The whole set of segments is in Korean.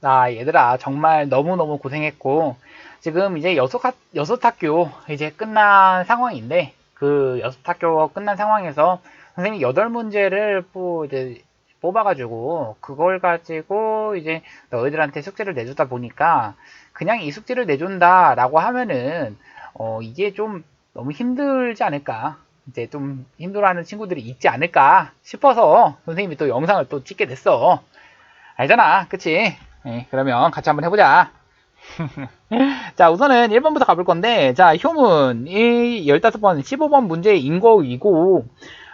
아, 얘들아, 정말 너무너무 고생했고, 지금 이제 여섯 학교 이제 끝난 상황인데, 그 여섯 학교 끝난 상황에서 선생님이 8문제를 이제 뽑아가지고, 그걸 가지고 이제 너희들한테 숙제를 내주다 보니까, 그냥 이 숙제를 내준다라고 하면은, 이게 좀 너무 힘들지 않을까. 이제 좀 힘들어하는 친구들이 있지 않을까 싶어서 선생님이 또 영상을 또 찍게 됐어. 알잖아. 그치? 네, 그러면 같이 한번 해보자. 자, 우선은 1번부터 가볼 건데, 자, 효문, 이 15번, 15번 문제인 거이고,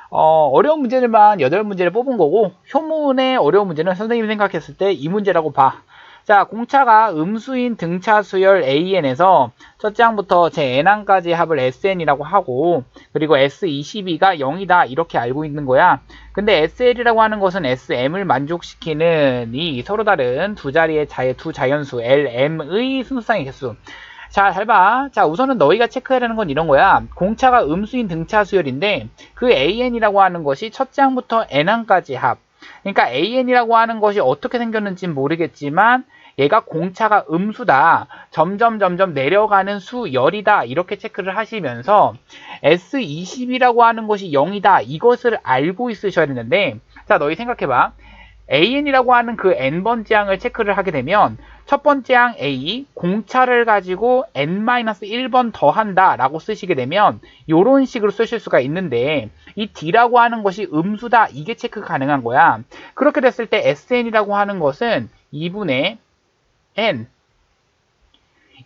어려운 문제들만 8문제를 뽑은 거고, 효문의 어려운 문제는 선생님이 생각했을 때 이 문제라고 봐. 자, 공차가 음수인 등차 수열 AN에서 첫 장부터 제 N항까지 합을 SN이라고 하고, 그리고 S22가 0이다 이렇게 알고 있는 거야. 근데 SL이라고 하는 것은 SM을 만족시키는 이 서로 다른 두 자리의 두 자연수 LM의 순수상의 개수. 자, 잘 봐. 자, 우선은 너희가 체크해야 하는 건 이런 거야. 공차가 음수인 등차 수열인데 그 AN이라고 하는 것이 첫 장부터 N항까지 합. 그러니까 AN이라고 하는 것이 어떻게 생겼는지는 모르겠지만 얘가 공차가 음수다. 점점 내려가는 수열이다. 이렇게 체크를 하시면서 S20이라고 하는 것이 0이다. 이것을 알고 있으셔야 되는데 자, 너희 생각해봐. AN이라고 하는 그 n번째 항을 체크를 하게 되면 첫 번째 항 A, 공차를 가지고 n-1번 더한다 라고 쓰시게 되면 이런 식으로 쓰실 수가 있는데 이 D라고 하는 것이 음수다 이게 체크 가능한 거야. 그렇게 됐을 때 SN이라고 하는 것은 2분의 n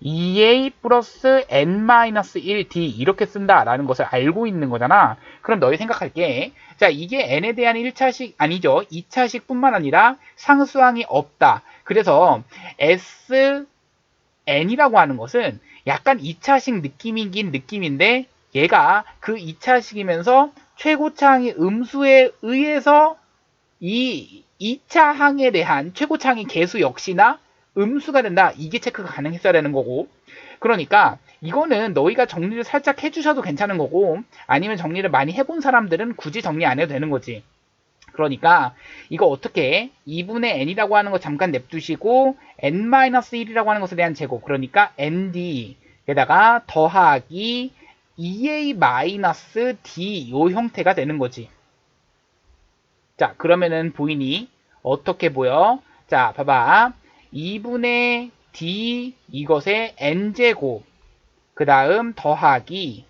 2a 플러스 n-1d 이렇게 쓴다라는 것을 알고 있는 거잖아. 그럼 너희 생각할게. 자, 이게 n에 대한 1차식 아니죠. 2차식 뿐만 아니라 상수항이 없다. 그래서 sn이라고 하는 것은 약간 2차식 느낌이긴 느낌인데 얘가 그 2차식이면서 최고차항이 음수에 의해서 이 2차 항에 대한 최고차항의 개수 역시나 음수가 된다. 이게 체크가 가능했어야 되는 거고. 그러니까 이거는 너희가 정리를 살짝 해주셔도 괜찮은 거고 아니면 정리를 많이 해본 사람들은 굳이 정리 안 해도 되는 거지. 그러니까 이거 어떻게 해? 2분의 n이라고 하는 거 잠깐 냅두시고 n-1이라고 하는 것에 대한 제곱 그러니까 nd에다가 더하기 2a-d 요 형태가 되는 거지. 자, 그러면은 보이니? 어떻게 보여? 자, 봐봐. 2분의 d 이것의 n제곱 그 다음 더하기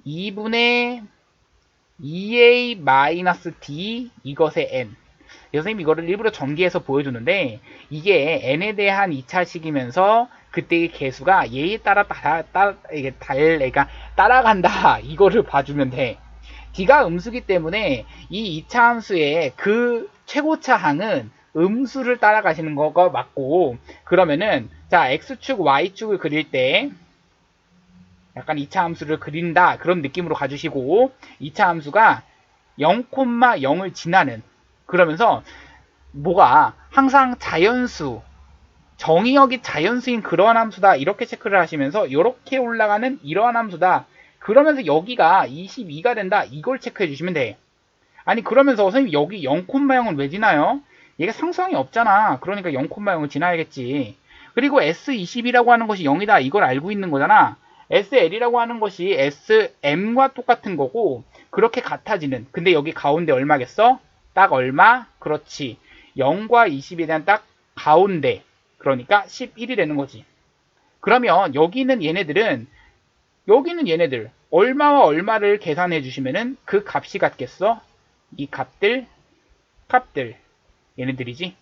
2분의 2a-d 이것의 n 선생님 이거를 일부러 전개해서 보여주는데 이게 n에 대한 2차식이면서 그때의 개수가 얘에 따라 그러니까 따라간다 이거를 봐주면 돼. D가 음수기 때문에 이 2차 함수의 그 최고차 항은 음수를 따라가시는 거가 맞고 그러면은 자 x축 y축을 그릴 때 약간 2차 함수를 그린다 그런 느낌으로 가주시고 2차 함수가 0,0을 지나는 그러면서 뭐가 항상 자연수 정의역이 자연수인 그러한 함수다 이렇게 체크를 하시면서 이렇게 올라가는 이러한 함수다 그러면서 여기가 22가 된다 이걸 체크해 주시면 돼. 아니 그러면서 선생님 여기 0,0은 왜 지나요? 얘가 상수항이 없잖아. 그러니까 0,0을 지나야겠지. 그리고 S20이라고 하는 것이 0이다 이걸 알고 있는 거잖아. SL이라고 하는 것이 SM과 똑같은 거고 그렇게 같아지는 근데 여기 가운데 얼마겠어? 딱 얼마? 그렇지. 0과 20에 대한 딱 가운데 그러니까 11이 되는 거지. 그러면 여기는 얘네들 얼마와 얼마를 계산해 주시면은 그 값이 같겠어? 이 값들 얘네들이지.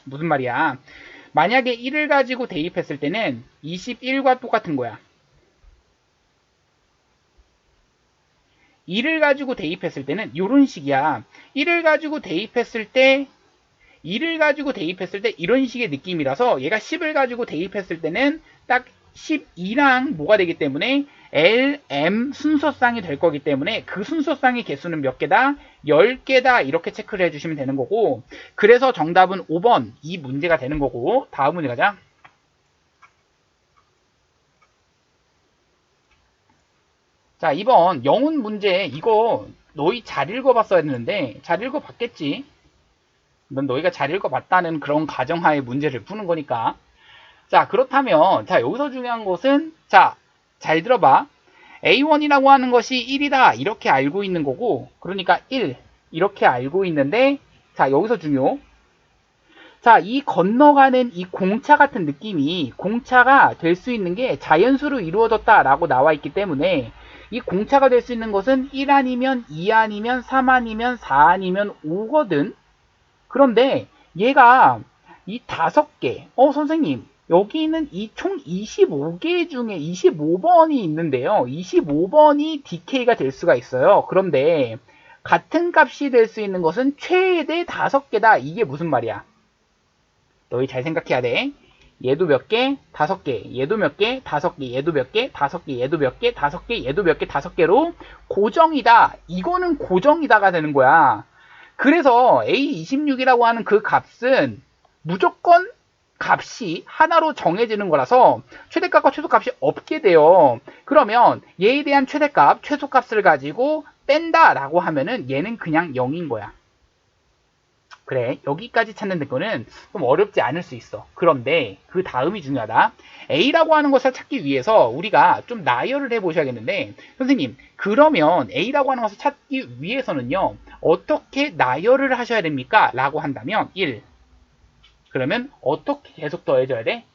무슨 말이야? 만약에 1을 가지고 대입했을 때는 21과 똑같은 거야. 1을 가지고 대입했을 때는 이런 식이야. 1을 가지고 대입했을 때 이런 식의 느낌이라서 얘가 10을 가지고 대입했을 때는 딱 12랑 뭐가 되기 때문에 LM 순서쌍이 될 거기 때문에 그 순서쌍의 개수는 몇 개다? 10개다 이렇게 체크를 해주시면 되는 거고 그래서 정답은 5번 이 문제가 되는 거고 다음 문제 가자. 자 2번 영훈 문제 이거 너희 잘 읽어봤어야 했는데 잘 읽어봤겠지? 넌 너희가 잘 읽어봤다는 그런 가정하에 문제를 푸는 거니까. 자, 그렇다면, 자, 여기서 중요한 것은, 자, 잘 들어봐. A1이라고 하는 것이 1이다. 이렇게 알고 있는 거고, 그러니까 1. 이렇게 알고 있는데, 자, 여기서 중요. 자, 이 건너가는 이 공차 같은 느낌이 공차가 될 수 있는 게 자연수로 이루어졌다라고 나와 있기 때문에 이 공차가 될 수 있는 것은 1 아니면 2 아니면 3 아니면 4 아니면 5거든. 그런데 얘가 이 5개, 선생님, 여기는 이 총 25개 중에 25번이 있는데요. 25번이 DK가 될 수가 있어요. 그런데 같은 값이 될 수 있는 것은 최대 5개다. 이게 무슨 말이야? 너희 잘 생각해야 돼. 얘도 몇 개? 5개. 얘도 몇 개? 5개. 얘도 몇 개? 5개. 얘도 몇 개? 5개. 얘도 몇 개? 5개로 고정이다. 이거는 고정이다가 되는 거야. 그래서 A26이라고 하는 그 값은 무조건 값이 하나로 정해지는 거라서 최대값과 최소값이 없게 돼요. 그러면 얘에 대한 최대값, 최소값을 가지고 뺀다라고 하면은 얘는 그냥 0인 거야. 그래, 여기까지 찾는 거는 좀 어렵지 않을 수 있어. 그런데 그 다음이 중요하다. A라고 하는 것을 찾기 위해서 우리가 좀 나열을 해보셔야겠는데, 선생님, 그러면 A라고 하는 것을 찾기 위해서는요, 어떻게 나열을 하셔야 됩니까? 라고 한다면, 1. 그러면 어떻게 계속 더해줘야 돼?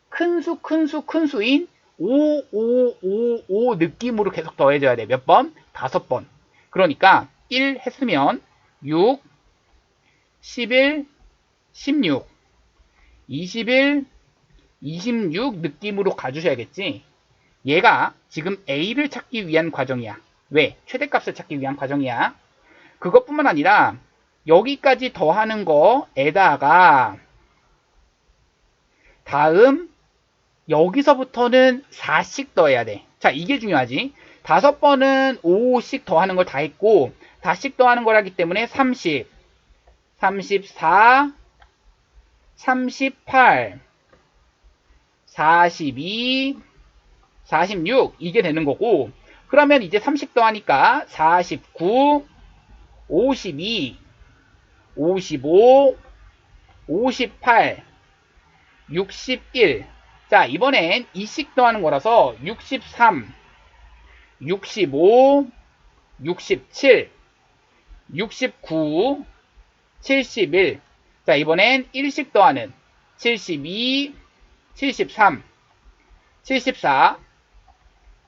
큰 수, 큰 수, 큰 수인 5, 5, 5, 5 느낌으로 계속 더해줘야 돼. 몇 번? 5번. 그러니까 1 했으면 6, 11, 16, 21, 26 느낌으로 가주셔야겠지. 얘가 지금 A를 찾기 위한 과정이야. 왜? 최대값을 찾기 위한 과정이야. 그것뿐만 아니라 여기까지 더하는 거에다가 다음 여기서부터는 4씩 더해야 돼. 자, 이게 중요하지. 5번은 5씩 더하는 걸 다 했고 4씩 더하는 거라기 때문에 30, 34, 38, 42, 46 이게 되는 거고 그러면 이제 30 더하니까 49, 52, 55, 58, 61 자 이번엔 2씩 더하는 거라서 63, 65, 67, 69, 71 자 이번엔 1씩 더하는 72, 73, 74,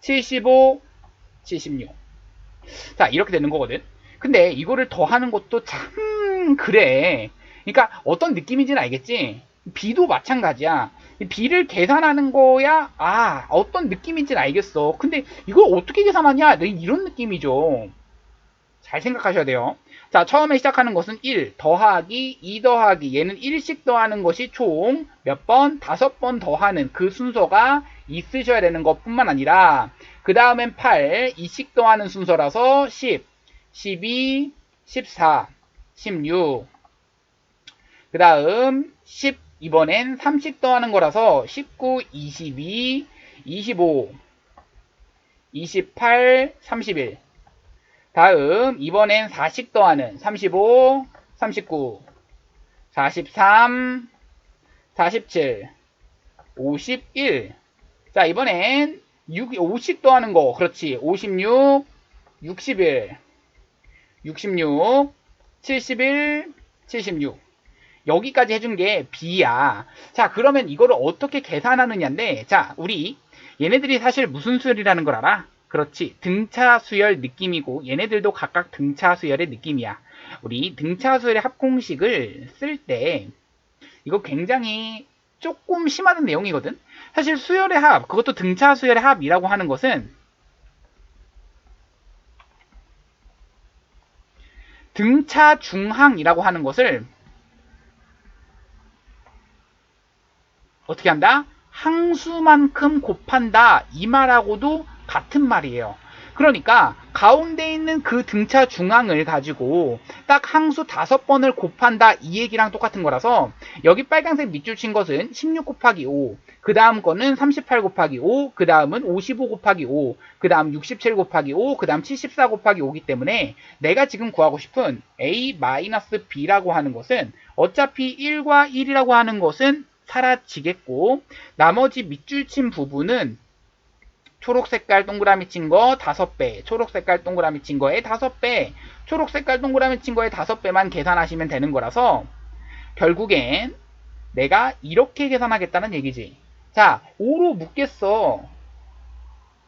75, 76 자 이렇게 되는 거거든. 근데 이거를 더하는 것도 참 그래. 그러니까 어떤 느낌인지는 알겠지? B도 마찬가지야. B를 계산하는 거야. 어떤 느낌인지는 알겠어. 근데 이걸 어떻게 계산하냐? 이런 느낌이죠. 잘 생각하셔야 돼요. 자, 처음에 시작하는 것은 1 더하기 2 더하기 얘는 1씩 더하는 것이 총 몇 번? 5번 더하는 그 순서가 있으셔야 되는 것 뿐만 아니라 그 다음엔 8 2씩 더하는 순서라서 10, 12, 14, 16 그 다음 10 이번엔 3씩 더하는 거라서 19, 22, 25, 28, 31 다음 이번엔 4씩 더하는 35, 39, 43, 47, 51 자 이번엔 5씩 더하는 거 그렇지 56, 61, 66, 71, 76 여기까지 해준 게 B야. 자 그러면 이거를 어떻게 계산하느냐인데 자 우리 얘네들이 사실 무슨 수열이라는 걸 알아? 그렇지. 등차 수열 느낌이고 얘네들도 각각 등차 수열의 느낌이야. 우리 등차 수열의 합공식을 쓸 때 이거 굉장히 조금 심하던 내용이거든. 사실 수열의 합, 그것도 등차 수열의 합이라고 하는 것은 등차 중항이라고 하는 것을 어떻게 한다? 항수만큼 곱한다. 이 말하고도 같은 말이에요. 그러니까 가운데 있는 그 등차 중앙을 가지고 딱 항수 5번을 곱한다 이 얘기랑 똑같은 거라서 여기 빨간색 밑줄 친 것은 16 곱하기 5, 그 다음 거는 38 곱하기 5, 그 다음은 55 곱하기 5, 그 다음 67 곱하기 5, 그 다음 74 곱하기 5기 때문에 내가 지금 구하고 싶은 a-b라고 하는 것은 어차피 1과 1이라고 하는 것은 사라지겠고 나머지 밑줄 친 부분은 초록색깔 동그라미 친 거 5배, 초록색깔 동그라미 친 거에 5배, 초록색깔 동그라미 친 거에 5배만 계산하시면 되는 거라서 결국엔 내가 이렇게 계산하겠다는 얘기지. 자, 5로 묶겠어.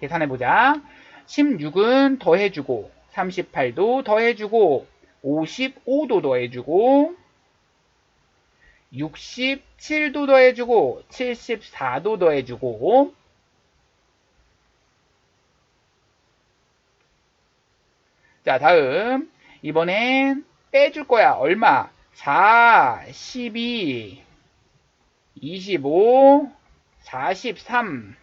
계산해보자. 16은 더해주고 38도 더해주고 55도 더해주고 67도 더해주고 74도 더해주고 자, 다음 이번엔 빼줄 거야. 얼마? 4, 12, 25, 43,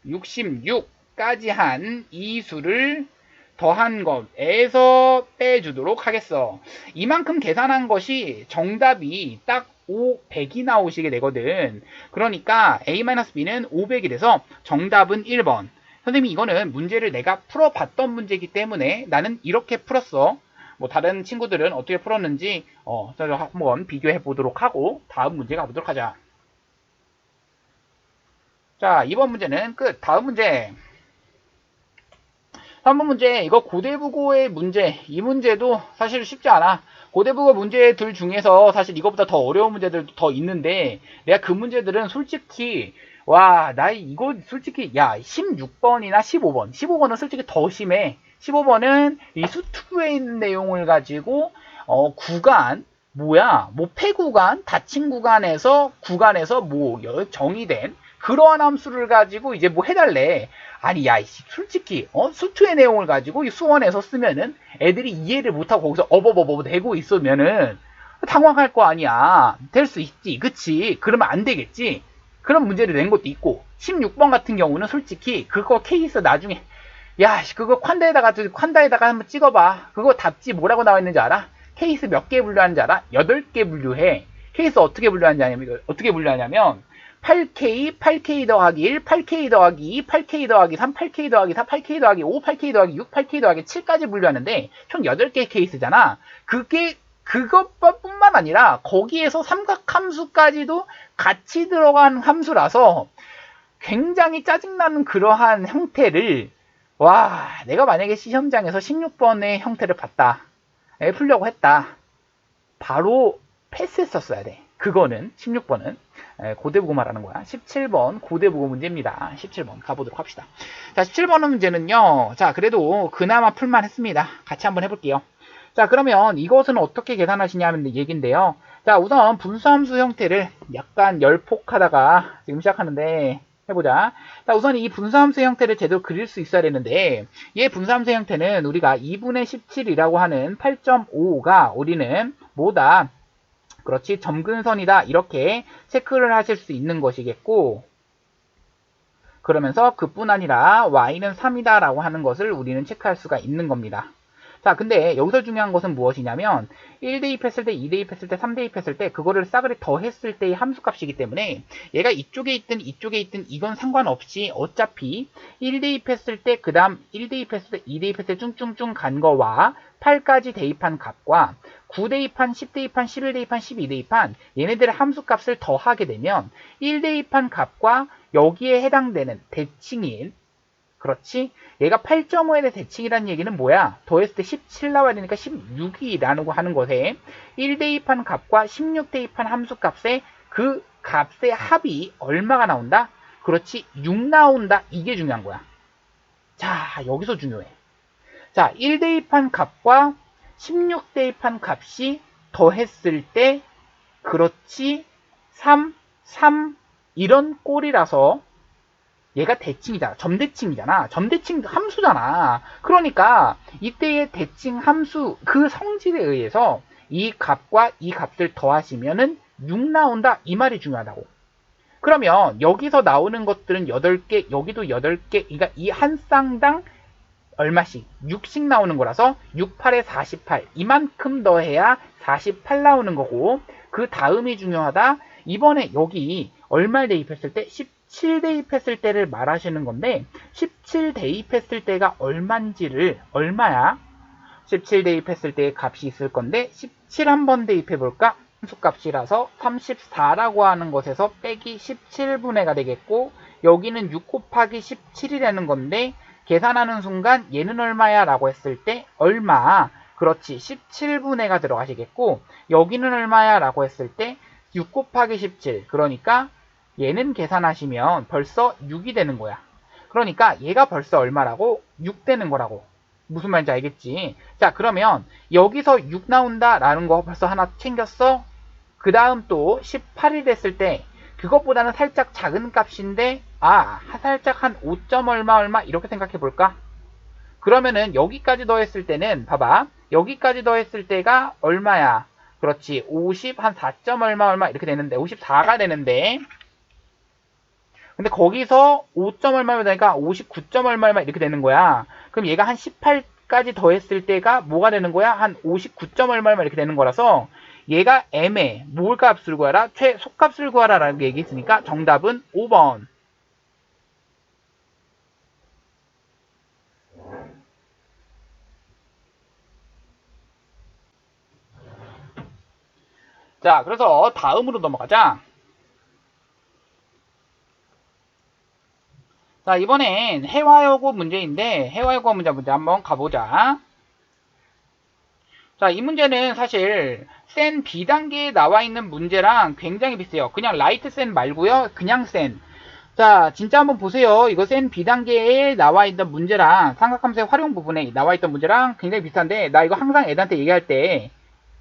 66까지 한 이 수를 더한 것에서 빼주도록 하겠어. 이만큼 계산한 것이 정답이 딱 500이 나오시게 되거든. 그러니까 A-B는 500이 돼서 정답은 1번. 선생님이 이거는 문제를 내가 풀어봤던 문제이기 때문에 나는 이렇게 풀었어. 뭐 다른 친구들은 어떻게 풀었는지 한번 비교해 보도록 하고 다음 문제 가보도록 하자. 자, 이번 문제는 끝. 다음 문제. 3번 문제. 이거 고대국어의 문제. 이 문제도 사실 쉽지 않아. 고대국어 문제들 중에서 사실 이거보다 더 어려운 문제들도 더 있는데 내가 그 문제들은 솔직히 와, 나 이거 솔직히 야 16번이나 15번 15번은 솔직히 더 심해. 15번은 이 수투에 있는 내용을 가지고 구간 뭐야 뭐 폐구간 닫힌 구간에서 뭐 정의된 그러한 함수를 가지고 이제 뭐 해달래. 아니 야 솔직히 수투의 내용을 가지고 이 수원에서 쓰면은 애들이 이해를 못하고 거기서 어버버버 대고 있으면은 당황할 거 아니야. 될 수 있지 그치. 그러면 안 되겠지. 그런 문제를 낸 것도 있고 16번 같은 경우는 솔직히 그거 케이스 나중에 야 그거 콴다에다가 한번 찍어봐. 그거 답지 뭐라고 나와 있는지 알아? 케이스 몇 개 분류하는지 알아? 8개 분류해. 케이스 어떻게 분류하냐면 8K, 8K 더하기 1, 8K 더하기 2, 8K 더하기 3, 8K 더하기 4, 8K 더하기 5, 8K 더하기 6, 8K 더하기 7까지 분류하는데 총 8개 케이스잖아. 그것뿐만 아니라 거기에서 삼각함수까지도 같이 들어간 함수라서 굉장히 짜증나는 그러한 형태를 와 내가 만약에 시험장에서 16번의 형태를 봤다. 풀려고 했다. 바로 패스했었어야 돼. 그거는 16번은 고대국어 말하는 거야. 17번 고대국어 문제입니다. 17번 가보도록 합시다. 자 17번 문제는요. 자 그래도 그나마 풀만 했습니다. 같이 한번 해볼게요. 자 그러면 이것은 어떻게 계산하시냐는 얘기인데요. 자 우선 분수함수 형태를 약간 열폭하다가 지금 시작하는데 해보자. 자 우선 이 분수함수 형태를 제대로 그릴 수 있어야 되는데 얘 분수함수 형태는 우리가 2분의 17이라고 하는 8.5가 우리는 뭐다? 그렇지 점근선이다 이렇게 체크를 하실 수 있는 것이겠고 그러면서 그뿐 아니라 y는 3이다 라고 하는 것을 우리는 체크할 수가 있는 겁니다. 자 근데 여기서 중요한 것은 무엇이냐면 1대입했을 때 2대입했을 때 3대입했을 때 그거를 싸그리 더했을 때의 함수값이기 때문에 얘가 이쪽에 있든 이쪽에 있든 이건 상관없이 어차피 1대입했을 때 그 다음 1대입했을 때 2대입했을 때 쭝쭝쭝 간 거와 8까지 대입한 값과 9대입한 10대입한 11대입한 12대입한 얘네들의 함수값을 더하게 되면 1대입한 값과 여기에 해당되는 대칭인 그렇지? 얘가 8.5에 대해 대칭이라는 얘기는 뭐야? 더했을 때 17 나와야 되니까 16이라고 하는 것에 1 대입한 값과 16 대입한 함수값의 그 값의 합이 얼마가 나온다? 그렇지 6 나온다. 이게 중요한 거야. 자 여기서 중요해. 자 1 대입한 값과 16 대입한 값이 더했을 때 그렇지 3 이런 꼴이라서 얘가 대칭이잖아. 점대칭이잖아. 점대칭 함수잖아. 그러니까 이때의 대칭 함수 그 성질에 의해서 이 값과 이 값을 더하시면은 6 나온다. 이 말이 중요하다고. 그러면 여기서 나오는 것들은 8개, 여기도 8개. 그러니까 이 한 쌍당 얼마씩? 6씩 나오는 거라서 6, 8에 48. 이만큼 더해야 48 나오는 거고, 그 다음이 중요하다. 이번에 여기 얼마를 대입했을 때? 17 대입했을 때를 말하시는 건데, 17 대입했을 때가 얼마야? 17 대입했을 때의 값이 있을 건데, 17 한번 대입해 볼까? 함수값이라서 34라고 하는 것에서 빼기 17분의가 되겠고, 여기는 6 곱하기 17이라는 건데, 계산하는 순간 얘는 얼마야? 라고 했을 때 얼마? 그렇지, 17분의가 들어가시겠고, 여기는 얼마야? 라고 했을 때 6 곱하기 17. 그러니까 얘는 계산하시면 벌써 6이 되는 거야. 그러니까 얘가 벌써 얼마라고? 6 되는 거라고. 무슨 말인지 알겠지? 자, 그러면 여기서 6 나온다 라는 거 벌써 하나 챙겼어? 그 다음 또 18이 됐을 때 그것보다는 살짝 작은 값인데, 살짝 한 5점 얼마 이렇게 생각해 볼까? 그러면은 여기까지 더했을 때는 봐봐, 여기까지 더했을 때가 얼마야? 그렇지, 50 한 4점 얼마 이렇게 되는데 54가 되는데, 근데 거기서 5점 얼마 되니까 59점 얼마 이렇게 되는 거야. 그럼 얘가 한 18까지 더했을 때가 뭐가 되는 거야? 한 59점 얼마 이렇게 되는 거라서 얘가 M의 뭘 값을 구하라? 최소값을 구하라 라는 얘기했으니까 정답은 5번. 자, 그래서 다음으로 넘어가자. 자, 이번엔 해화여고 문제인데, 해화여고 문제 한번 가보자. 자, 이 문제는 사실 센 B단계에 나와 있는 문제랑 굉장히 비슷해요. 그냥 라이트 센 말고요. 그냥 센. 자, 진짜 한번 보세요. 이거 센 B단계에 나와 있던 문제랑 삼각함수의 활용 부분에 나와 있던 문제랑 굉장히 비슷한데, 나 이거 항상 애들한테 얘기할 때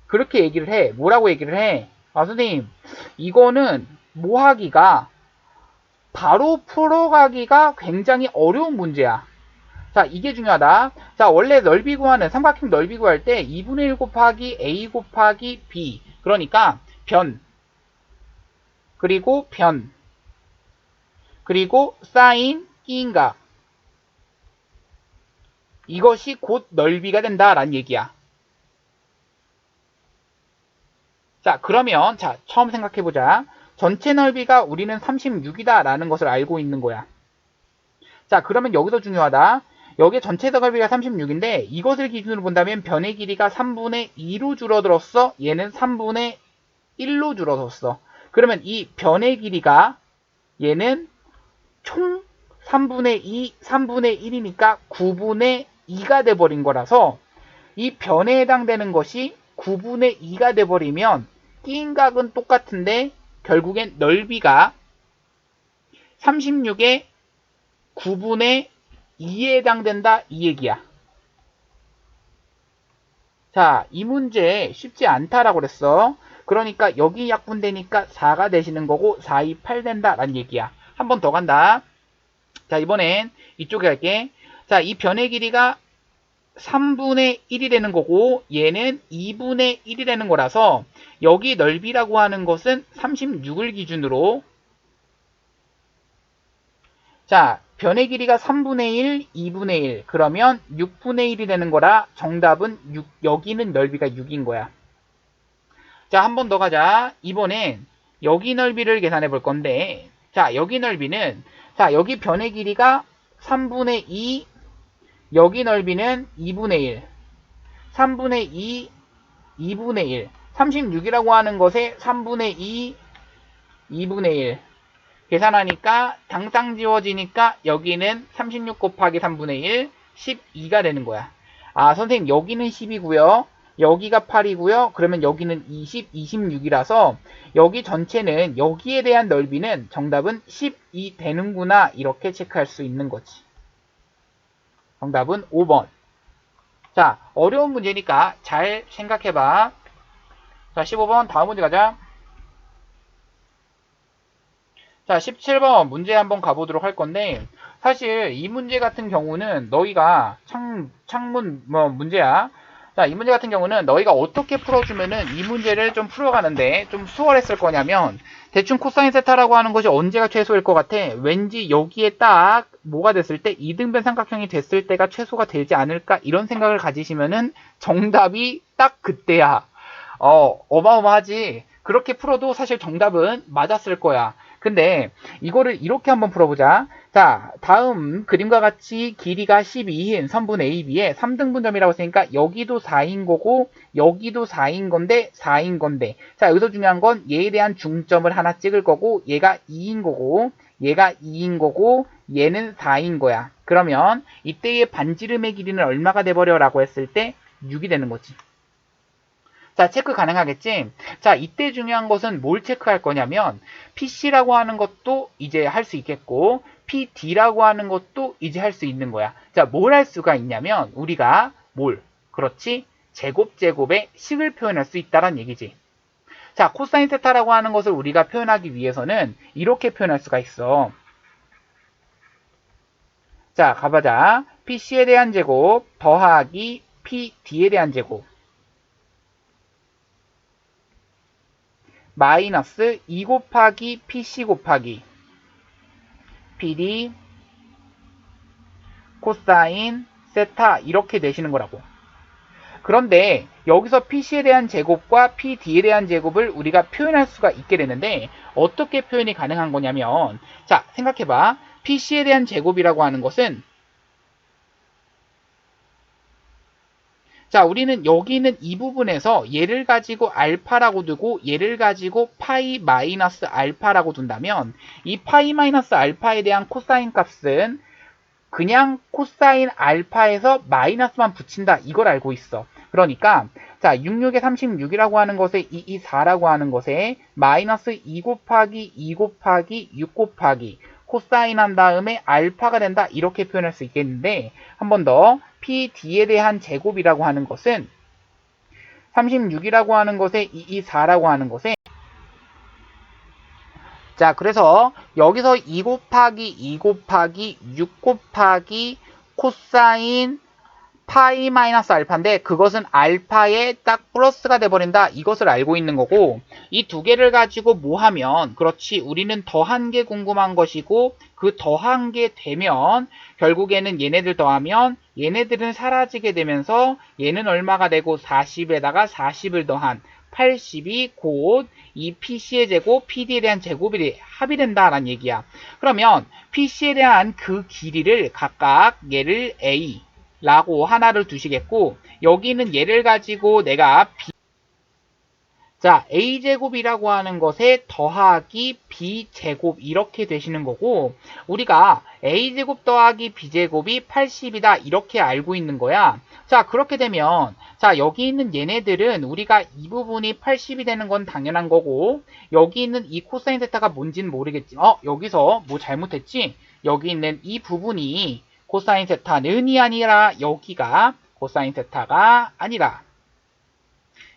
그렇게 얘기를 해. 뭐라고 얘기를 해? 선생님, 이거는 모하기가 바로 풀어가기가 굉장히 어려운 문제야. 자, 이게 중요하다. 자, 원래 넓이 구하는, 삼각형 넓이 구할 때 2분의 1 곱하기 a 곱하기 b. 그러니까 변, 그리고 변, 그리고 사인, 끼인각. 이것이 곧 넓이가 된다라는 얘기야. 자, 그러면 자, 처음 생각해보자. 전체 넓이가 우리는 36이다 라는 것을 알고 있는 거야. 자, 그러면 여기서 중요하다. 여기 전체 넓이가 36인데 이것을 기준으로 본다면 변의 길이가 3분의 2로 줄어들었어. 얘는 3분의 1로 줄어들었어. 그러면 이 변의 길이가 얘는 총 3분의 2, 3분의 1이니까 9분의 2가 돼버린 거라서 이 변에 해당되는 것이 9분의 2가 돼버리면 끼인 각은 똑같은데 결국엔 넓이가 36의 9분의 2에 해당된다 이 얘기야. 자, 이 문제 쉽지 않다라고 그랬어. 그러니까 여기 약분되니까 4가 되시는 거고 4, 2, 8 된다라는 얘기야. 한 번 더 간다. 자, 이번엔 이쪽에 갈게. 자, 이 변의 길이가 3분의 1이 되는 거고 얘는 2분의 1이 되는 거라서 여기 넓이라고 하는 것은 36을 기준으로, 자, 변의 길이가 3분의 1, 2분의 1. 그러면 6분의 1이 되는 거라 정답은 6, 여기는 넓이가 6인 거야. 자, 한 번 더 가자. 이번엔 여기 넓이를 계산해 볼 건데, 자, 여기 넓이는, 자, 여기 변의 길이가 3분의 2, 여기 넓이는 2분의 1. 3분의 2, 2분의 1. 36이라고 하는 것에 3분의 2, 2분의 1. 계산하니까 당장 지워지니까 여기는 36 곱하기 3분의 1, 12가 되는 거야. 선생님 여기는 10이고요. 여기가 8이고요. 그러면 여기는 20, 26이라서 여기 전체는 여기에 대한 넓이는 정답은 12 되는구나 이렇게 체크할 수 있는 거지. 정답은 5번. 자, 어려운 문제니까 잘 생각해봐. 자, 15번 다음 문제 가자. 자, 17번 문제 한번 가보도록 할 건데, 사실 이 문제 같은 경우는 너희가 창문 문제야. 자, 이 문제 같은 경우는 너희가 어떻게 풀어주면은 이 문제를 좀 풀어가는데 좀 수월했을 거냐면, 대충 코사인 세타라고 하는 것이 언제가 최소일 것 같아? 왠지 여기에 딱 뭐가 됐을 때 이등변 삼각형이 됐을 때가 최소가 되지 않을까? 이런 생각을 가지시면은 정답이 딱 그때야. 어마어마하지. 그렇게 풀어도 사실 정답은 맞았을 거야. 근데 이거를 이렇게 한번 풀어보자. 자, 다음 그림과 같이 길이가 12인 선분 AB에 3등분점이라고 했으니까 여기도 4인 거고 여기도 4인 건데 4인 건데 자, 여기서 중요한 건 얘에 대한 중점을 하나 찍을 거고 얘가 2인 거고 얘가 2인 거고 얘는 4인 거야. 그러면 이때의 반지름의 길이는 얼마가 돼버려 라고 했을 때 6이 되는 거지. 자, 체크 가능하겠지? 자, 이때 중요한 것은 뭘 체크할 거냐면 PC라고 하는 것도 이제 할 수 있겠고 PD라고 하는 것도 이제 할 수 있는 거야. 자, 뭘 할 수가 있냐면 우리가 그렇지? 제곱의 식을 표현할 수 있다는 얘기지. 자, 코사인 세타라고 하는 것을 우리가 표현하기 위해서는 이렇게 표현할 수가 있어. 자, 가보자. PC에 대한 제곱 더하기 PD에 대한 제곱 마이너스 2 곱하기 PC 곱하기 PD 코사인 세타 이렇게 되시는 거라고. 그런데 여기서 PC에 대한 제곱과 PD에 대한 제곱을 우리가 표현할 수가 있게 되는데 어떻게 표현이 가능한 거냐면 자, 생각해봐. PC에 대한 제곱이라고 하는 것은 자, 우리는 여기 있는 이 부분에서 얘를 가지고 알파라고 두고 얘를 가지고 파이 마이너스 알파라고 둔다면 이 파이 마이너스 알파에 대한 코사인 값은 그냥 코사인 알파에서 마이너스만 붙인다. 이걸 알고 있어. 그러니까 자, 66에 36이라고 하는 것에 224라고 하는 것에 마이너스 2 곱하기 2 곱하기 6 곱하기 코사인 한 다음에 알파가 된다. 이렇게 표현할 수 있겠는데 한 번 더 PD에 대한 제곱이라고 하는 것은 36이라고 하는 것에 224라고 하는 것에 자, 그래서 여기서 2 곱하기 2 곱하기 6 곱하기 코사인 파이 마이너스 알파인데 그것은 알파에 딱 플러스가 돼버린다. 이것을 알고 있는 거고 이 두 개를 가지고 뭐 하면 그렇지 우리는 더한 게 궁금한 것이고 그 더한 게 되면 결국에는 얘네들 더하면 얘네들은 사라지게 되면서 얘는 얼마가 되고 40에다가 40을 더한 80이 곧 이 PC의 제곱, PD에 대한 제곱이 합이 된다라는 얘기야. 그러면 PC에 대한 그 길이를 각각 얘를 A 라고 하나를 두시겠고 여기는 얘를 가지고 내가 자, a제곱이라고 하는 것에 더하기 b제곱 이렇게 되시는 거고 우리가 a제곱 더하기 b제곱이 80이다 이렇게 알고 있는 거야. 자, 그렇게 되면 자, 여기 있는 얘네들은 우리가 이 부분이 80이 되는 건 당연한 거고 여기 있는 이 코사인 세타가 뭔지는 모르겠지. 여기서 뭐 잘못했지? 여기 있는 이 부분이 코사인 세타는이 아니라 여기가 코사인 세타가 아니라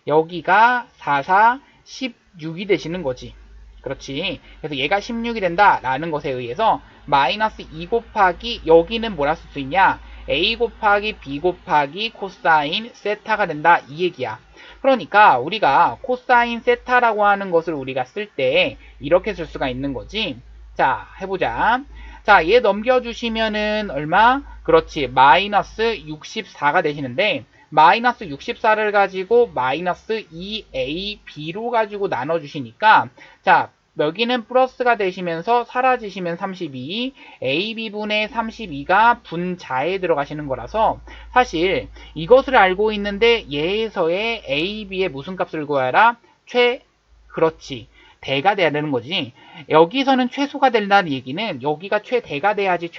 여기가 4, 4, 16이 되시는 거지. 그렇지. 그래서 얘가 16이 된다라는 것에 의해서 마이너스 2 곱하기 여기는 뭐라 쓸 수 있냐? A 곱하기 B 곱하기 코사인 세타가 된다 이 얘기야. 그러니까 우리가 코사인 세타라고 하는 것을 우리가 쓸 때 이렇게 쓸 수가 있는 거지. 자, 해보자. 자, 얘 넘겨주시면은 얼마? 그렇지. 마이너스 64가 되시는데 마이너스 64를 가지고 마이너스 2ab로 가지고 나눠주시니까 자, 여기는 플러스가 되시면서 사라지시면 32, ab분의 32가 분자에 들어가시는 거라서 사실 이것을 알고 있는데 얘에서의 ab의 무슨 값을 구하라? 그렇지. 대가 돼야 되는 거지. 여기서는 최소가 된다는 얘기는 여기가 최대가 돼야지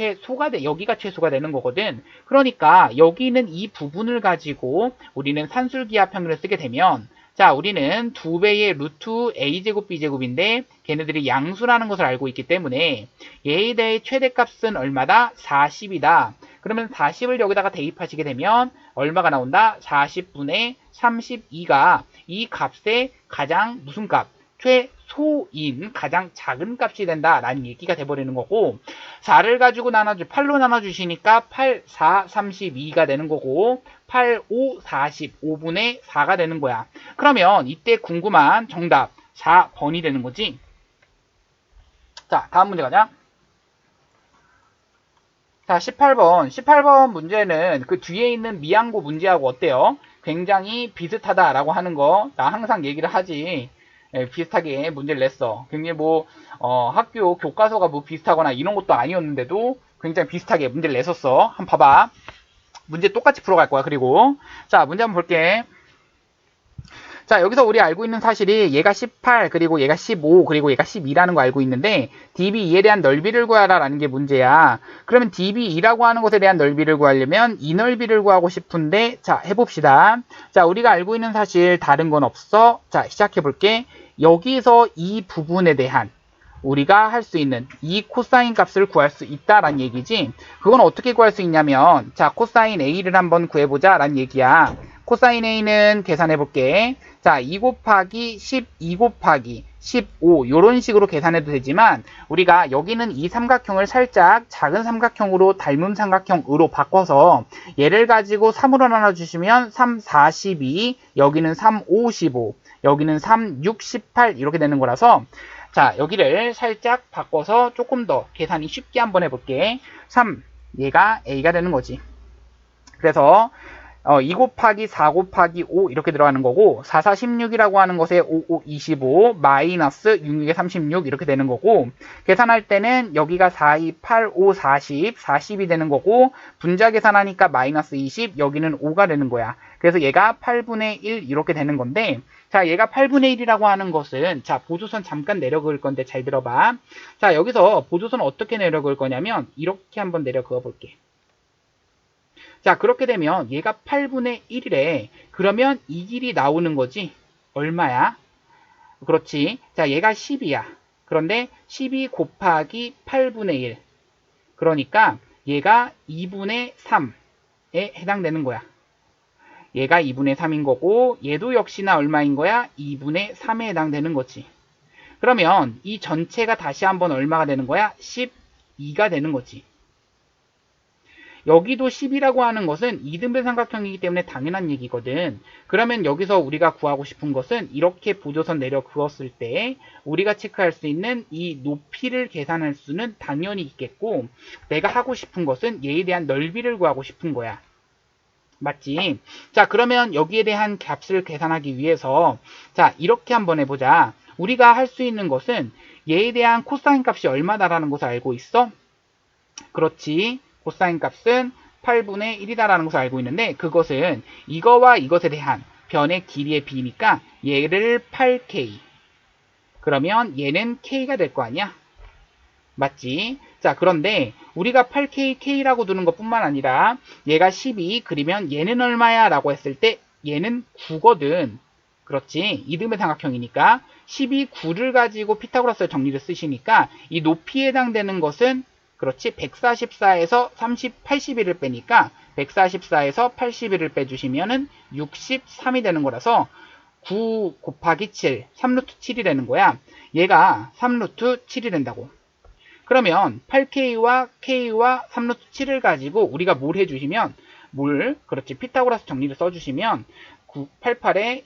여기가 최소가 되는 거거든. 그러니까 여기는 이 부분을 가지고 우리는 산술기하 평균을 쓰게 되면 자, 우리는 2배의 루트 a제곱 b제곱인데 걔네들이 양수라는 것을 알고 있기 때문에 얘에 대해 최대값은 얼마다? 40이다. 그러면 40을 여기다가 대입하시게 되면 얼마가 나온다? 40분의 32가 이 값의 가장 무슨 값? 최소인 가장 작은 값이 된다라는 얘기가 돼버리는 거고 4를 가지고 8로 나눠주시니까 8, 4, 32가 되는 거고 8, 5, 40, 5분의 4가 되는 거야. 그러면 이때 궁금한 정답 4번이 되는 거지. 자, 다음 문제 가자. 자, 18번 문제는 그 뒤에 있는 미항고 문제하고 어때요? 굉장히 비슷하다라고 하는 거, 나 항상 얘기를 하지. 예, 비슷하게 문제를 냈어. 굉장히 학교 교과서가 뭐 비슷하거나 이런 것도 아니었는데도 굉장히 비슷하게 문제를 냈었어. 한번 봐봐. 문제 똑같이 풀어갈 거야, 그리고. 자, 문제 한번 볼게. 자, 여기서 우리 알고 있는 사실이 얘가 18, 그리고 얘가 15, 그리고 얘가 12라는 거 알고 있는데 db2에 대한 넓이를 구하라 라는 게 문제야. 그러면 db2라고 하는 것에 대한 넓이를 구하려면 이 넓이를 구하고 싶은데 자, 해봅시다. 자, 우리가 알고 있는 사실 다른 건 없어. 자, 시작해 볼게. 여기서 이 부분에 대한 우리가 할 수 있는 이 코사인 값을 구할 수 있다라는 얘기지. 그건 어떻게 구할 수 있냐면 자, 코사인 A를 한번 구해보자 라는 얘기야. 코사인 A는 계산해 볼게. 자, 2 곱하기 12 곱하기 15 이런 식으로 계산해도 되지만 우리가 여기는 이 삼각형을 살짝 작은 삼각형으로 닮은 삼각형으로 바꿔서 얘를 가지고 3으로 나눠주시면 3, 4, 12 여기는 3, 5, 15 여기는 3, 6, 18 이렇게 되는 거라서 자, 여기를 살짝 바꿔서 조금 더 계산이 쉽게 한번 해볼게. 3, 얘가 A가 되는 거지. 그래서 2 곱하기 4 곱하기 5 이렇게 들어가는 거고 4, 4, 16이라고 하는 것에 5, 5, 25 마이너스 6, 6에 36 이렇게 되는 거고 계산할 때는 여기가 4, 2, 8, 5, 40, 40이 되는 거고 분자 계산하니까 마이너스 20 여기는 5가 되는 거야. 그래서 얘가 8분의 1 이렇게 되는 건데 자, 얘가 8분의 1이라고 하는 것은 자, 보조선 잠깐 내려 그을 건데 잘 들어봐. 자, 여기서 보조선 어떻게 내려 그을 거냐면 이렇게 한번 내려 그어 볼게. 자, 그렇게 되면 얘가 8분의 1이래. 그러면 이 길이 나오는 거지. 얼마야? 그렇지. 자, 얘가 10이야. 그런데 12 곱하기 8분의 1. 그러니까 얘가 2분의 3에 해당되는 거야. 얘가 2분의 3인 거고 얘도 역시나 얼마인 거야? 2분의 3에 해당되는 거지. 그러면 이 전체가 다시 한번 얼마가 되는 거야? 12가 되는 거지. 여기도 10이라고 하는 것은 이등변 삼각형이기 때문에 당연한 얘기거든. 그러면 여기서 우리가 구하고 싶은 것은 이렇게 보조선 내려 그었을 때 우리가 체크할 수 있는 이 높이를 계산할 수는 당연히 있겠고 내가 하고 싶은 것은 얘에 대한 넓이를 구하고 싶은 거야. 맞지? 자, 그러면 여기에 대한 값을 계산하기 위해서 자, 이렇게 한번 해보자. 우리가 할 수 있는 것은 얘에 대한 코사인 값이 얼마다라는 것을 알고 있어? 그렇지. 코사인 값은 8분의 1이다라는 것을 알고 있는데 그것은 이거와 이것에 대한 변의 길이의 비니까 얘를 8k 그러면 얘는 k가 될 거 아니야? 맞지? 자, 그런데 우리가 8k, k라고 두는 것 뿐만 아니라 얘가 12 그리면 얘는 얼마야? 라고 했을 때 얘는 9거든. 그렇지? 이등변 삼각형이니까 12, 9를 가지고 피타고라스 정리를 쓰시니까 이 높이에 해당되는 것은 그렇지. 144에서 30, 81을 빼니까 144에서 81을 빼주시면은 63이 되는 거라서 9 곱하기 7, 3루트 7이 되는 거야. 얘가 3루트 7이 된다고. 그러면 8K와 K와 3루트 7을 가지고 우리가 뭘 해주시면 그렇지. 피타고라스 정리를 써주시면 988에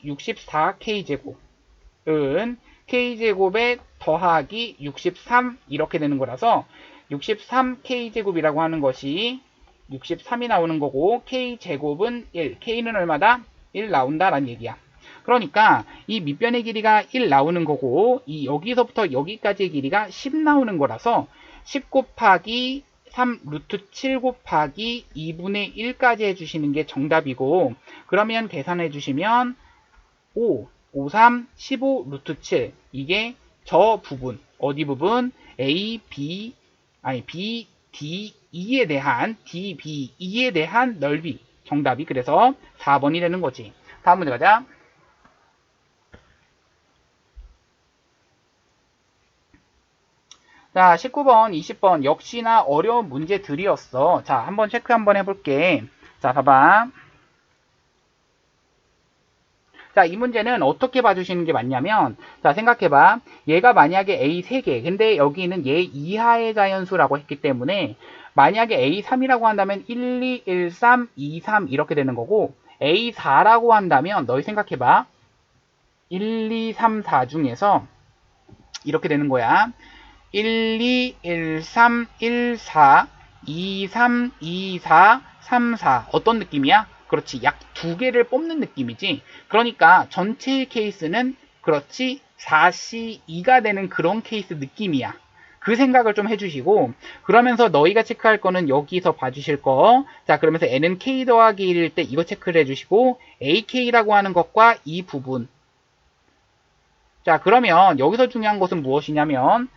64K제곱은 K제곱에 더하기 63 이렇게 되는 거라서 63K제곱이라고 하는 것이 63이 나오는 거고 K제곱은 1, K는 얼마다? 1 나온다라는 얘기야. 그러니까 이 밑변의 길이가 1 나오는 거고 이 여기서부터 여기까지의 길이가 10 나오는 거라서 10 곱하기 3 루트 7 곱하기 2분의 1까지 해주시는 게 정답이고 그러면 계산해 주시면 5, 5, 3, 15 루트 7 이게 저 부분 어디 부분? A, B, B, D, E에 대한 D, B, E에 대한 넓이 정답이 그래서 4번이 되는 거지. 다음 문제 가자. 자, 19번, 20번 역시나 어려운 문제들이었어. 자, 한번 체크 한번 해볼게. 자, 봐봐. 자, 이 문제는 어떻게 봐주시는 게 맞냐면 자, 생각해봐. 얘가 만약에 A 3개 근데 여기는 얘 이하의 자연수라고 했기 때문에 만약에 A3이라고 한다면 1, 2, 1, 3, 2, 3 이렇게 되는 거고 A4라고 한다면 너희 생각해봐. 1, 2, 3, 4 중에서 이렇게 되는 거야. 1, 2, 1, 3, 1, 4, 2, 3, 2, 4, 3, 4. 어떤 느낌이야? 그렇지. 약 두 개를 뽑는 느낌이지. 그러니까 전체의 케이스는 그렇지 4C2가 되는 그런 케이스 느낌이야. 그 생각을 좀 해주시고, 그러면서 너희가 체크할 거는 여기서 봐주실 거. 자, 그러면서 n은 k 더하기 1일 때 이거 체크를 해주시고, ak라고 하는 것과 이 부분. 자, 그러면 여기서 중요한 것은 무엇이냐면,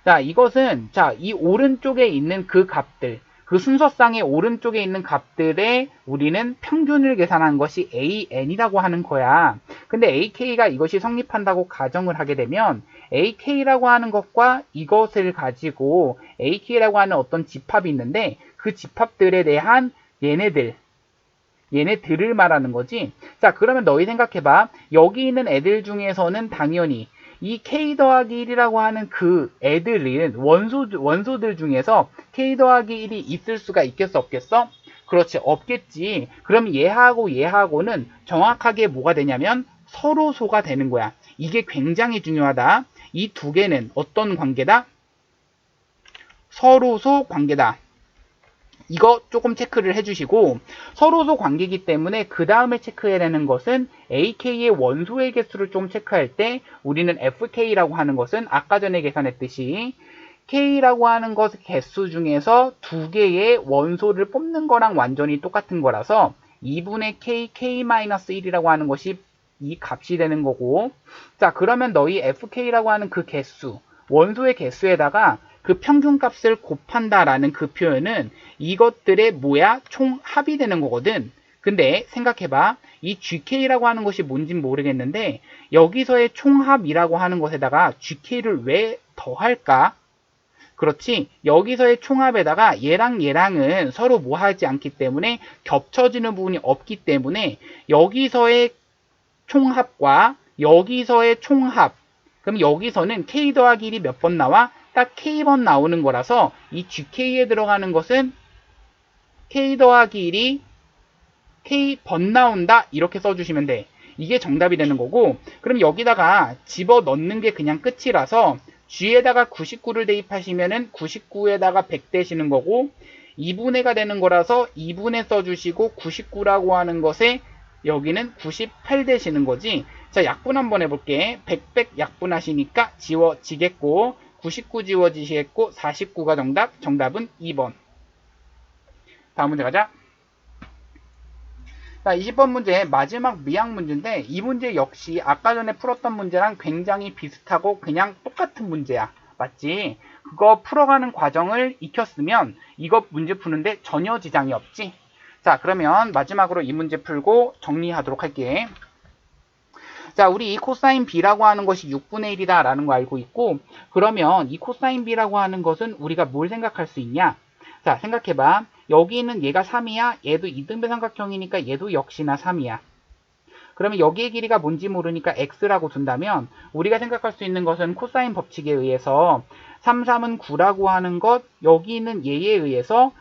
자, 이것은, 자, 이 오른쪽에 있는 그 값들, 그 순서상의 오른쪽에 있는 값들에 우리는 평균을 계산한 것이 AN이라고 하는 거야. 근데 AK가 이것이 성립한다고 가정을 하게 되면 AK라고 하는 것과 이것을 가지고 AK라고 하는 어떤 집합이 있는데 그 집합들에 대한 얘네들을 말하는 거지. 자, 그러면 너희 생각해봐. 여기 있는 애들 중에서는 당연히 이 k 더하기 1이라고 하는 그 애들은 원소들 중에서 k 더하기 1이 있을 수가 있겠어 없겠어? 그렇지, 없겠지. 그럼 얘하고는 정확하게 뭐가 되냐면 서로소가 되는 거야. 이게 굉장히 중요하다. 이 두 개는 어떤 관계다? 서로소 관계다. 이거 조금 체크를 해주시고, 서로소 관계이기 때문에 그 다음에 체크해야 되는 것은 AK의 원소의 개수를 좀 체크할 때 우리는 FK라고 하는 것은 아까 전에 계산했듯이 K라고 하는 것 개수 중에서 두 개의 원소를 뽑는 거랑 완전히 똑같은 거라서 2분의 K, K-1이라고 하는 것이 이 값이 되는 거고, 자, 그러면 너희 FK라고 하는 그 개수, 원소의 개수에다가 그 평균값을 곱한다라는 그 표현은 이것들의 뭐야? 총합이 되는 거거든. 근데 생각해봐. 이 GK라고 하는 것이 뭔진 모르겠는데 여기서의 총합이라고 하는 것에다가 GK를 왜 더할까? 그렇지. 여기서의 총합에다가 얘랑은 서로 뭐 하지 않기 때문에 겹쳐지는 부분이 없기 때문에 여기서의 총합과 여기서의 총합, 그럼 여기서는 K 더하기 1이 몇 번 나와? 딱 K번 나오는 거라서 이 GK에 들어가는 것은 K 더하기 1이 K번 나온다 이렇게 써주시면 돼. 이게 정답이 되는 거고, 그럼 여기다가 집어넣는 게 그냥 끝이라서 G에다가 99를 대입하시면은 99에다가 100 대시는 거고 2분의가 되는 거라서 2분의 써주시고 99라고 하는 것에 여기는 98 되시는 거지. 자, 약분 한번 해볼게. 100 약분하시니까 지워지겠고 99 지워지시겠고 49가 정답. 정답은 2번. 다음 문제 가자. 자, 20번 문제 마지막 미학 문제인데 이 문제 역시 아까 전에 풀었던 문제랑 굉장히 비슷하고 그냥 똑같은 문제야. 맞지? 그거 풀어가는 과정을 익혔으면 이거 문제 푸는데 전혀 지장이 없지? 자, 그러면 마지막으로 이 문제 풀고 정리하도록 할게. 자, 우리 이 코사인 B라고 하는 것이 6분의 1이다 라는 거 알고 있고, 그러면 이 코사인 B라고 하는 것은 우리가 뭘 생각할 수 있냐? 자, 생각해봐. 여기는 얘가 3이야. 얘도 이등변 삼각형이니까 얘도 역시나 3이야. 그러면 여기의 길이가 뭔지 모르니까 x라고 둔다면 우리가 생각할 수 있는 것은 코사인 법칙에 의해서 3, 3은 9라고 하는 것, 여기 있는 얘에 의해서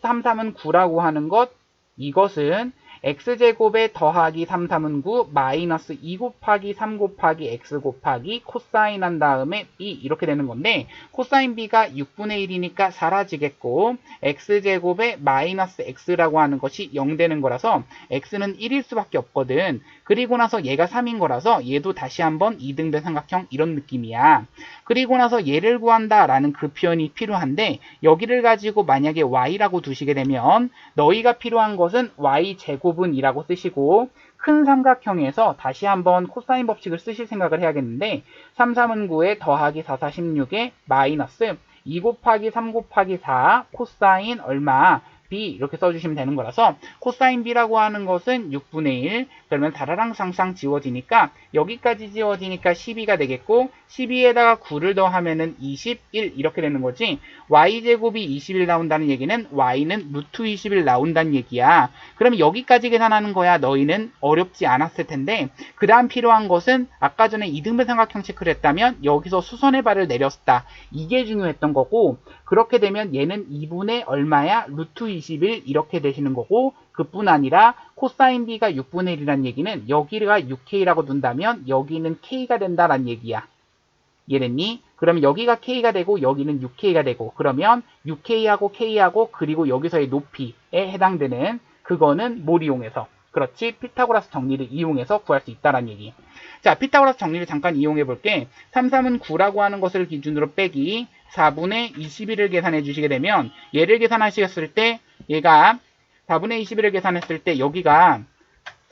3, 3은 9라고 하는 것, 이것은 x제곱에 더하기 3, 3은 9 마이너스 2 곱하기 3 곱하기 x 곱하기 코사인 한 다음에 b 이렇게 되는 건데 코사인 b가 6분의 1이니까 사라지겠고 x제곱에 마이너스 x라고 하는 것이 0 되는 거라서 x는 1일 수밖에 없거든. 그리고 나서 얘가 3인 거라서 얘도 다시 한번 이등변 삼각형 이런 느낌이야. 그리고 나서 얘를 구한다 라는 그 표현이 필요한데 여기를 가지고 만약에 y라고 두시게 되면 너희가 필요한 것은 y제곱은 이라고 쓰시고 큰 삼각형에서 다시 한번 코사인 법칙을 쓰실 생각을 해야겠는데 3, 3은 9에 더하기 4, 4, 16에 마이너스 2 곱하기 3 곱하기 4 코사인 얼마 B 이렇게 써주시면 되는 거라서 코사인 B라고 하는 것은 6분의 1 그러면 다라랑 쌍쌍 지워지니까 여기까지 지워지니까 12가 되겠고 12에다가 9를 더하면은 21 이렇게 되는 거지. y제곱이 21 나온다는 얘기는 y는 루트 21 나온다는 얘기야. 그럼 여기까지 계산하는 거야. 너희는 어렵지 않았을 텐데 그 다음 필요한 것은 아까 전에 이등변 삼각형 체크를 했다면 여기서 수선의 발을 내렸다. 이게 중요했던 거고 그렇게 되면 얘는 2분의 얼마야? 루트 21 이렇게 되시는 거고 그뿐 아니라 코사인 B가 6분의 1이라는 얘기는 여기가 6K라고 둔다면 여기는 K가 된다라는 얘기야. 이해됐니? 그러면 여기가 K가 되고 여기는 6K가 되고 그러면 6K하고 K하고 그리고 여기서의 높이에 해당되는 그거는 뭘 이용해서 그렇지 피타고라스 정리를 이용해서 구할 수 있다는 얘기. 자, 피타고라스 정리를 잠깐 이용해 볼게. 3, 3은 9라고 하는 것을 기준으로 빼기 4분의 21을 계산해 주시게 되면 얘를 계산하셨을 때 얘가 4분의 21을 계산했을 때 여기가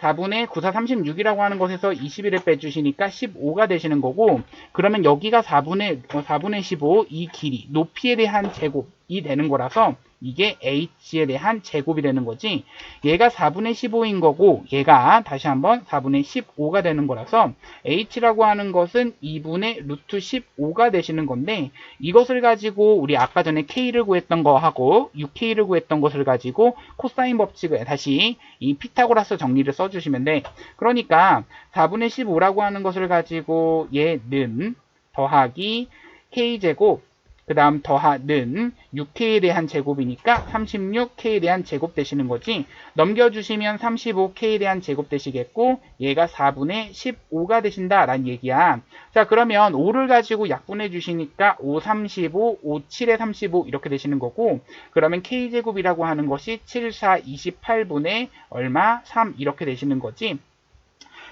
4분의 9, 4, 36이라고 하는 것에서 21을 빼주시니까 15가 되시는 거고 그러면 여기가 4분의 15 이 길이 높이에 대한 제곱이 되는 거라서 이게 h에 대한 제곱이 되는 거지 얘가 4분의 15인 거고 얘가 다시 한번 4분의 15가 되는 거라서 h라고 하는 것은 2분의 루트 15가 되시는 건데 이것을 가지고 우리 아까 전에 k를 구했던 거하고 6k를 구했던 것을 가지고 코사인 법칙을 다시 이 피타고라스 정리를 써주시면 돼. 그러니까 4분의 15라고 하는 것을 가지고 얘는 더하기 k제곱 그 다음 더하는 6K에 대한 제곱이니까 36K에 대한 제곱 되시는 거지. 넘겨주시면 35K에 대한 제곱 되시겠고 얘가 4분의 15가 되신다라는 얘기야. 자 그러면 5를 가지고 약분해 주시니까 5, 35, 5, 7에 35 이렇게 되시는 거고 그러면 K제곱이라고 하는 것이 7, 4, 28분의 얼마? 3 이렇게 되시는 거지.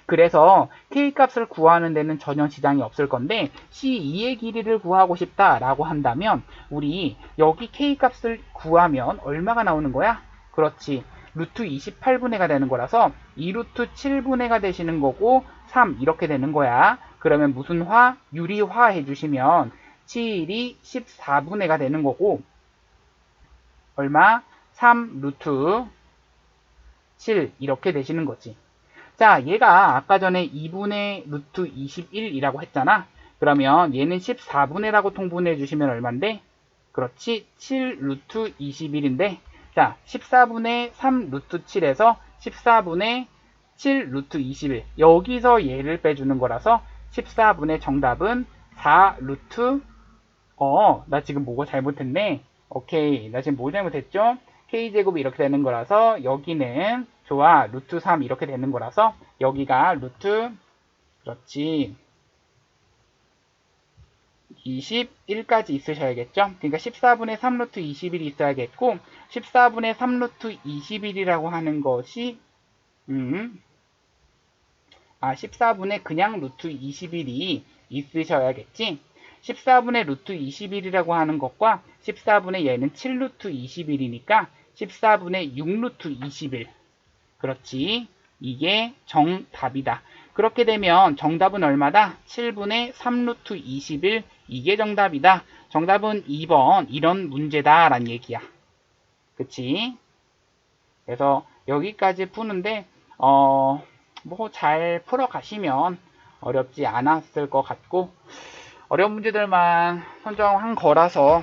그래서 K값을 구하는 데는 전혀 지장이 없을 건데 C2의 길이를 구하고 싶다라고 한다면 우리 여기 K값을 구하면 얼마가 나오는 거야? 그렇지. 루트 28분의가 되는 거라서 2루트 7분의가 되시는 거고 3 이렇게 되는 거야. 그러면 무슨 화? 유리화 해주시면 7이 14분의가 되는 거고 얼마? 3 루트 7 이렇게 되시는 거지. 자, 얘가 아까 전에 2분의 루트 21이라고 했잖아. 그러면 얘는 14분의라고 통분해 주시면 얼만데? 그렇지, 7 루트 21인데 자, 14분의 3 루트 7에서 14분의 7 루트 21 여기서 얘를 빼주는 거라서 14분의 정답은 4 루트 나 지금 뭐가 잘못했네. 오케이, 나 지금 뭐 잘못했죠? K제곱이 이렇게 되는 거라서 여기는 좋아 루트 3 이렇게 되는 거라서 여기가 루트 그렇지 21까지 있으셔야겠죠. 그러니까 14분의 3 루트 21이 있어야겠고 14분의 3 루트 21이라고 하는 것이 14분의 그냥 루트 21이 있으셔야겠지. 14분의 루트 21이라고 하는 것과 14분의 얘는 7 루트 21이니까 14분의 6 루트 21 그렇지. 이게 정답이다. 그렇게 되면 정답은 얼마다? 7분의 3 루트 21 이게 정답이다. 정답은 2번 이런 문제다 라는 얘기야. 그치? 그래서 여기까지 푸는데 뭐 잘 풀어가시면 어렵지 않았을 것 같고 어려운 문제들만 선정한 거라서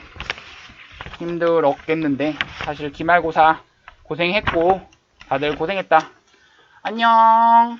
힘들었겠는데 사실 기말고사 고생했고 다들 고생했다. 안녕.